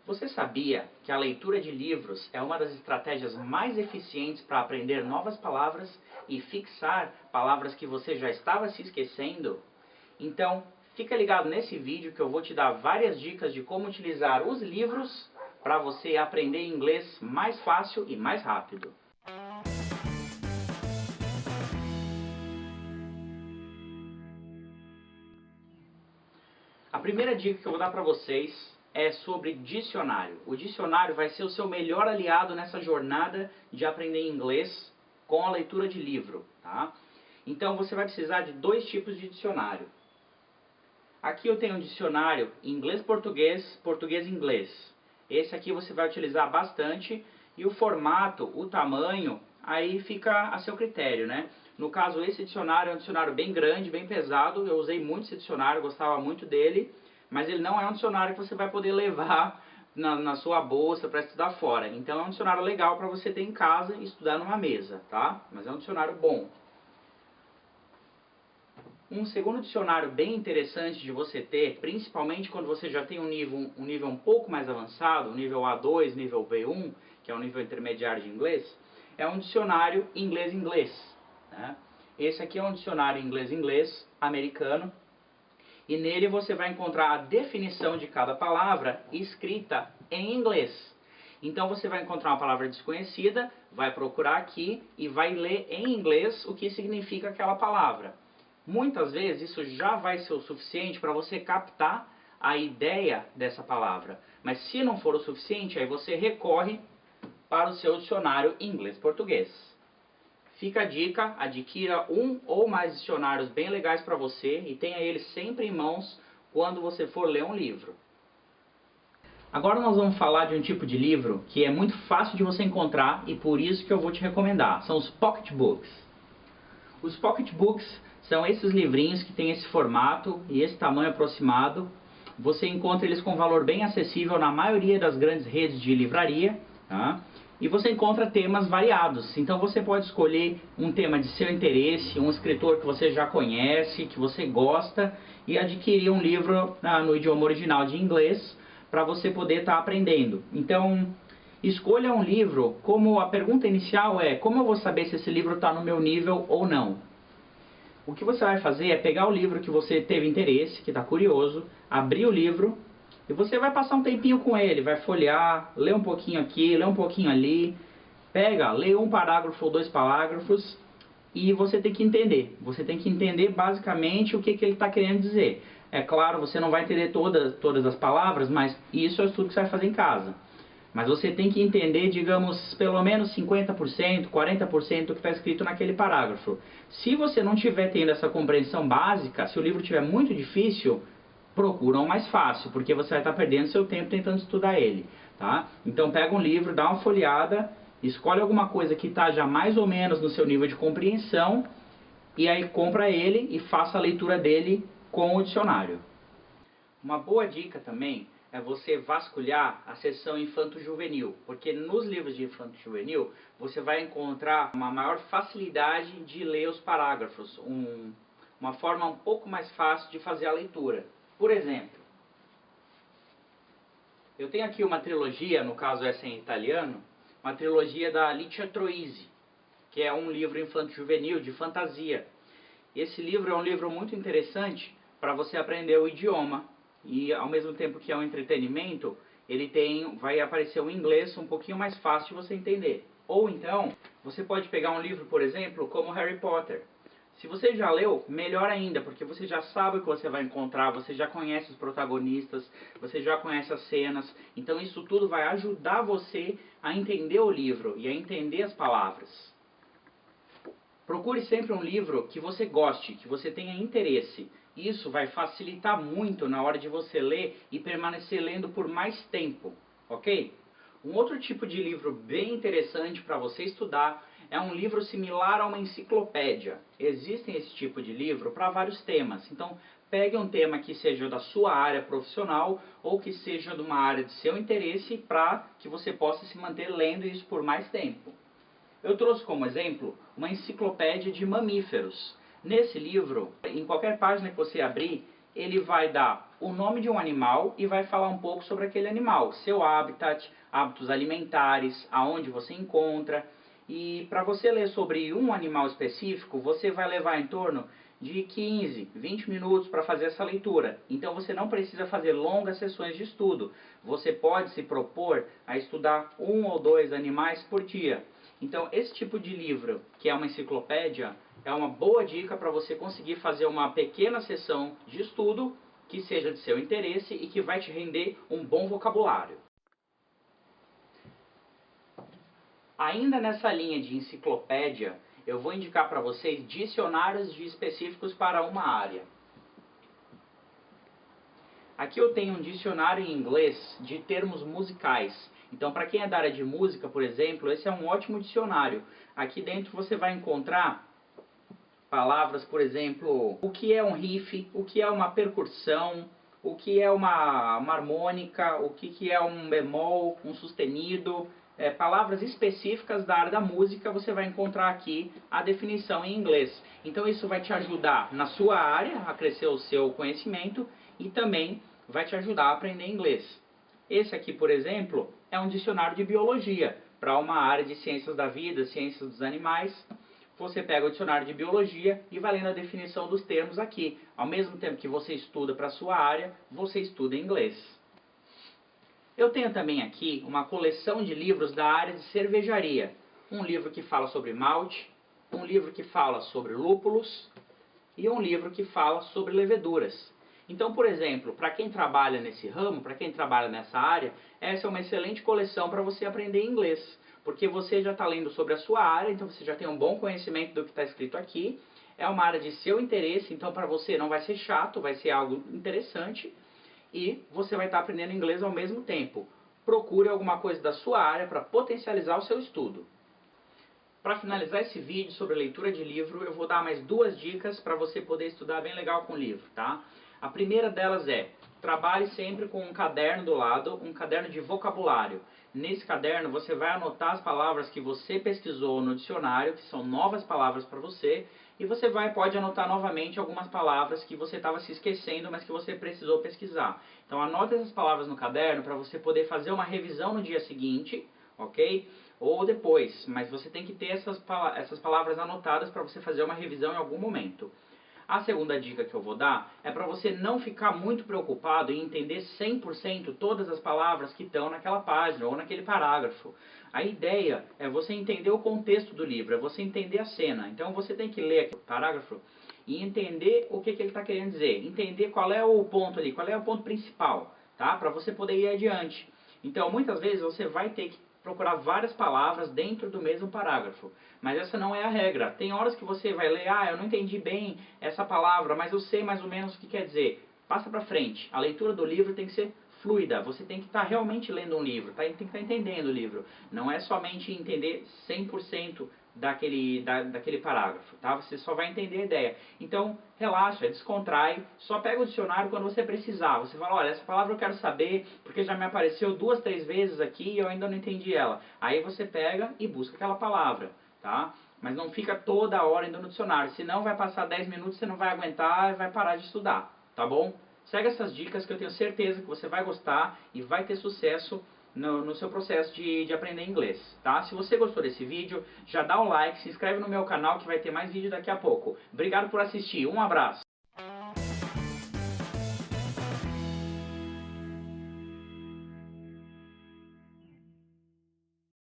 Você sabia que a leitura de livros é uma das estratégias mais eficientes para aprender novas palavras e fixar palavras que você já estava se esquecendo? Então, fica ligado nesse vídeo que eu vou te dar várias dicas de como utilizar os livros para você aprender inglês mais fácil e mais rápido. A primeira dica que eu vou dar para vocês é sobre dicionário. O dicionário vai ser o seu melhor aliado nessa jornada de aprender inglês com a leitura de livro, tá? Então você vai precisar de dois tipos de dicionário. Aqui eu tenho um dicionário inglês-português, português-inglês. Esse aqui você vai utilizar bastante e o formato, o tamanho, aí fica a seu critério, né? No caso, esse dicionário é um dicionário bem grande, bem pesado. Eu usei muito esse dicionário, gostava muito dele. Mas ele não é um dicionário que você vai poder levar na sua bolsa para estudar fora. Então é um dicionário legal para você ter em casa e estudar numa mesa, tá? Mas é um dicionário bom. Um segundo dicionário bem interessante de você ter, principalmente quando você já tem um nível um pouco mais avançado, o nível A2, nível B1, que é um nível intermediário de inglês, é um dicionário inglês-inglês, né? Esse aqui é um dicionário inglês-inglês americano. E nele você vai encontrar a definição de cada palavra escrita em inglês. Então você vai encontrar uma palavra desconhecida, vai procurar aqui e vai ler em inglês o que significa aquela palavra. Muitas vezes isso já vai ser o suficiente para você captar a ideia dessa palavra. Mas se não for o suficiente, aí você recorre para o seu dicionário inglês-português. Fica a dica, adquira um ou mais dicionários bem legais para você e tenha eles sempre em mãos quando você for ler um livro. Agora nós vamos falar de um tipo de livro que é muito fácil de você encontrar e por isso que eu vou te recomendar. São os pocketbooks. Os pocketbooks são esses livrinhos que têm esse formato e esse tamanho aproximado. Você encontra eles com valor bem acessível na maioria das grandes redes de livraria, tá? E você encontra temas variados. Então você pode escolher um tema de seu interesse, um escritor que você já conhece, que você gosta, e adquirir um livro no idioma original de inglês para você poder estar aprendendo. Então, escolha um livro, como a pergunta inicial é: como eu vou saber se esse livro está no meu nível ou não? O que você vai fazer é pegar o livro que você teve interesse, que está curioso, abrir o livro, e você vai passar um tempinho com ele, vai folhear, ler um pouquinho aqui, ler um pouquinho ali, lê um parágrafo ou dois parágrafos e você tem que entender. Você tem que entender basicamente o que ele está querendo dizer. É claro, você não vai entender todas as palavras, mas isso é o estudo que você vai fazer em casa. Mas você tem que entender, digamos, pelo menos 50%, 40% do que está escrito naquele parágrafo. Se você não estiver tendo essa compreensão básica, se o livro estiver muito difícil, procura um mais fácil, porque você vai estar perdendo seu tempo tentando estudar ele, tá? Então pega um livro, dá uma folheada, escolhe alguma coisa que está já mais ou menos no seu nível de compreensão, e aí compra ele e faça a leitura dele com o dicionário. Uma boa dica também é você vasculhar a seção infanto-juvenil, porque nos livros de infanto-juvenil você vai encontrar uma maior facilidade de ler os parágrafos, uma forma um pouco mais fácil de fazer a leitura. Por exemplo, eu tenho aqui uma trilogia, no caso essa em italiano, uma trilogia da Licia Troisi, que é um livro infanto-juvenil de fantasia. Esse livro é um livro muito interessante para você aprender o idioma e ao mesmo tempo que é um entretenimento, vai aparecer um inglês um pouquinho mais fácil de você entender. Ou então, você pode pegar um livro, por exemplo, como Harry Potter. Se você já leu, melhor ainda, porque você já sabe o que você vai encontrar, você já conhece os protagonistas, você já conhece as cenas, então isso tudo vai ajudar você a entender o livro e a entender as palavras. Procure sempre um livro que você goste, que você tenha interesse. Isso vai facilitar muito na hora de você ler e permanecer lendo por mais tempo, ok? Um outro tipo de livro bem interessante para você estudar é um livro similar a uma enciclopédia. Existem esse tipo de livro para vários temas. Então, pegue um tema que seja da sua área profissional ou que seja de uma área de seu interesse para que você possa se manter lendo isso por mais tempo. Eu trouxe como exemplo uma enciclopédia de mamíferos. Nesse livro, em qualquer página que você abrir, ele vai dar o nome de um animal e vai falar um pouco sobre aquele animal, seu habitat, hábitos alimentares, aonde você encontra. E para você ler sobre um animal específico, você vai levar em torno de 15, 20 minutos para fazer essa leitura. Então você não precisa fazer longas sessões de estudo. Você pode se propor a estudar 1 ou 2 animais por dia. Então esse tipo de livro, que é uma enciclopédia, é uma boa dica para você conseguir fazer uma pequena sessão de estudo que seja de seu interesse e que vai te render um bom vocabulário. Ainda nessa linha de enciclopédia, eu vou indicar para vocês dicionários específicos para uma área. Aqui eu tenho um dicionário em inglês de termos musicais. Então, para quem é da área de música, por exemplo, esse é um ótimo dicionário. Aqui dentro você vai encontrar palavras, por exemplo, o que é um riff, o que é uma percussão, o que é uma harmônica, o que é um bemol, um sustenido. Palavras específicas da área da música, você vai encontrar aqui a definição em inglês. Então isso vai te ajudar na sua área a crescer o seu conhecimento e também vai te ajudar a aprender inglês. Esse aqui, por exemplo, é um dicionário de biologia para uma área de ciências da vida, ciências dos animais. Você pega o dicionário de biologia e vai lendo a definição dos termos aqui. Ao mesmo tempo que você estuda para a sua área, você estuda inglês. Eu tenho também aqui uma coleção de livros da área de cervejaria. Um livro que fala sobre malte, um livro que fala sobre lúpulos e um livro que fala sobre leveduras. Então, por exemplo, para quem trabalha nesse ramo, para quem trabalha nessa área, essa é uma excelente coleção para você aprender inglês. Porque você já está lendo sobre a sua área, então você já tem um bom conhecimento do que está escrito aqui. É uma área de seu interesse, então para você não vai ser chato, vai ser algo interessante. E você vai estar aprendendo inglês ao mesmo tempo. Procure alguma coisa da sua área para potencializar o seu estudo. Para finalizar esse vídeo sobre leitura de livro, eu vou dar mais 2 dicas para você poder estudar bem legal com o livro, tá? A primeira delas é, trabalhe sempre com um caderno do lado, um caderno de vocabulário. Nesse caderno você vai anotar as palavras que você pesquisou no dicionário, que são novas palavras para você, e você pode anotar novamente algumas palavras que você estava se esquecendo, mas que você precisou pesquisar. Então anote essas palavras no caderno para você poder fazer uma revisão no dia seguinte, ok? Ou depois, mas você tem que ter essas palavras anotadas para você fazer uma revisão em algum momento. A segunda dica que eu vou dar é para você não ficar muito preocupado em entender 100% todas as palavras que estão naquela página ou naquele parágrafo. A ideia é você entender o contexto do livro, é você entender a cena. Então você tem que ler aquele parágrafo e entender o que ele está querendo dizer. Entender qual é o ponto ali, qual é o ponto principal, tá? Para você poder ir adiante. Então muitas vezes você vai ter que procurar várias palavras dentro do mesmo parágrafo. Mas essa não é a regra. Tem horas que você vai ler, eu não entendi bem essa palavra, mas eu sei mais ou menos o que quer dizer. Passa para frente. A leitura do livro tem que ser fluida. Você tem que estar realmente lendo um livro, tem que estar entendendo o livro. Não é somente entender 100% daquele parágrafo, tá? Você só vai entender a ideia. Então, relaxa, descontrai, só pega o dicionário quando você precisar. Você fala, olha, essa palavra eu quero saber, porque já me apareceu 2, 3 vezes aqui e eu ainda não entendi ela. Aí você pega e busca aquela palavra, tá? Mas não fica toda hora indo no dicionário, senão vai passar 10 minutos, você não vai aguentar e vai parar de estudar, tá bom? Segue essas dicas que eu tenho certeza que você vai gostar e vai ter sucesso no seu processo de aprender inglês, tá? Se você gostou desse vídeo, já dá um like, se inscreve no meu canal que vai ter mais vídeo daqui a pouco. Obrigado por assistir, um abraço!